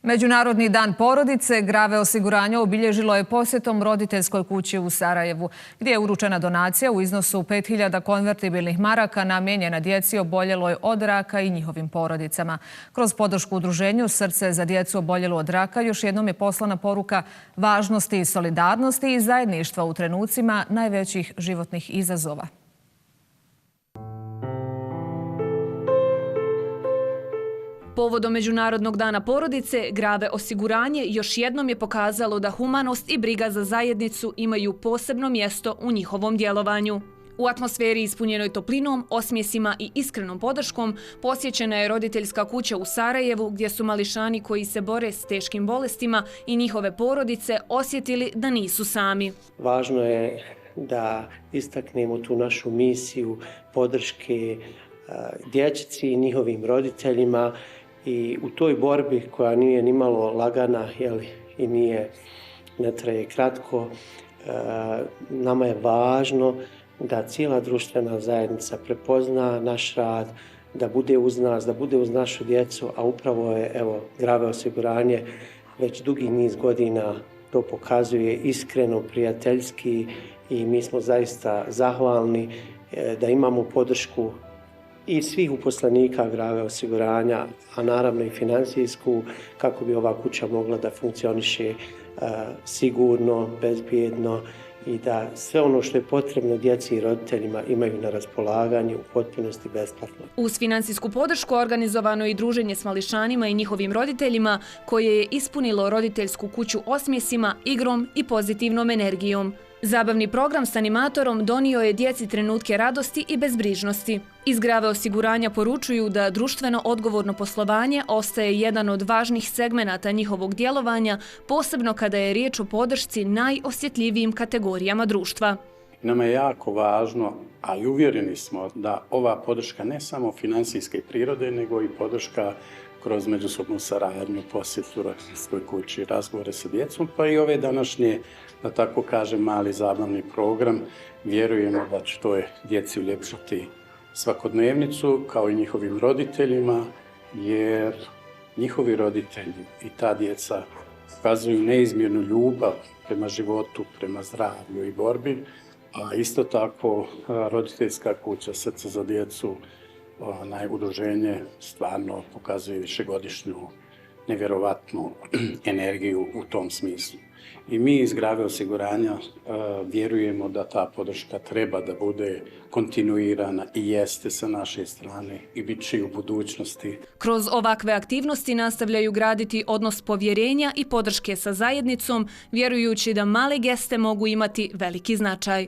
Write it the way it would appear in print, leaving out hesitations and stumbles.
Međunarodni dan porodice Grave osiguranja obilježilo je posjetom roditeljskoj kući u Sarajevu, gdje je uručena donacija u iznosu 5.000 konvertibilnih maraka namijenjena djeci oboljeloj od raka i njihovim porodicama. Kroz podršku udruženju Srce za djecu oboljelu od raka još jednom je poslana poruka važnosti i solidarnosti i zajedništva u trenucima najvećih životnih izazova. Povodom Međunarodnog dana porodice, Grave osiguranje još jednom je pokazalo da humanost i briga za zajednicu imaju posebno mjesto u njihovom djelovanju. U atmosferi ispunjenoj toplinom, osmjesima i iskrenom podrškom posjećena je roditeljska kuća u Sarajevu gdje su mališani koji se bore s teškim bolestima i njihove porodice osjetili da nisu sami. Važno je da istaknemo tu našu misiju podrške dječici i njihovim roditeljima i u toj borbi koja nije nimalo lagana i ne traje kratko, nama je važno da cijela društvena zajednica prepozna naš rad, da bude uz nas, da bude uz našu djecu, a upravo je Grave osiguranje već dugi niz godina to pokazuje iskreno, prijateljski i mi smo zaista zahvalni da imamo podršku i svih uposlenika Grave osiguranja, a naravno i financijsku, kako bi ova kuća mogla da funkcioniše sigurno, bezbjedno i da sve ono što je potrebno djeci i roditeljima imaju na raspolaganju u potpunosti besplatno. Uz financijsku podršku organizovano je i druženje s mališanima i njihovim roditeljima koje je ispunilo roditeljsku kuću osmjesima, igrom i pozitivnom energijom. Zabavni program s animatorom donio je djeci trenutke radosti i bezbrižnosti. Iz Grave osiguranja poručuju da društveno odgovorno poslovanje ostaje jedan od važnih segmenata njihovog djelovanja, posebno kada je riječ o podršci najosjetljivijim kategorijama društva. Nama je jako važno, a i uvjereni smo da ova podrška ne samo financijske prirode, nego i podrška kroz međusobnu saradnju, posjetu roditeljskoj kući, razgovore sa djecom, pa i ove današnje, da tako kažem, mali zabavni program. Vjerujemo da će to djeci uljepšati svakodnevnicu, kao i njihovim roditeljima, jer njihovi roditelji i ta djeca pokazuju neizmjernu ljubav prema životu, prema zdravlju i borbi, a isto tako roditeljska kuća Srce za djecu, udruženje stvarno pokazuje višegodišnju nevjerovatnu energiju u tom smislu. I mi iz Grave osiguranja vjerujemo da ta podrška treba da bude kontinuirana i jeste sa naše strane i bit će i u budućnosti. Kroz ovakve aktivnosti nastavljaju graditi odnos povjerenja i podrške sa zajednicom, vjerujući da male geste mogu imati veliki značaj.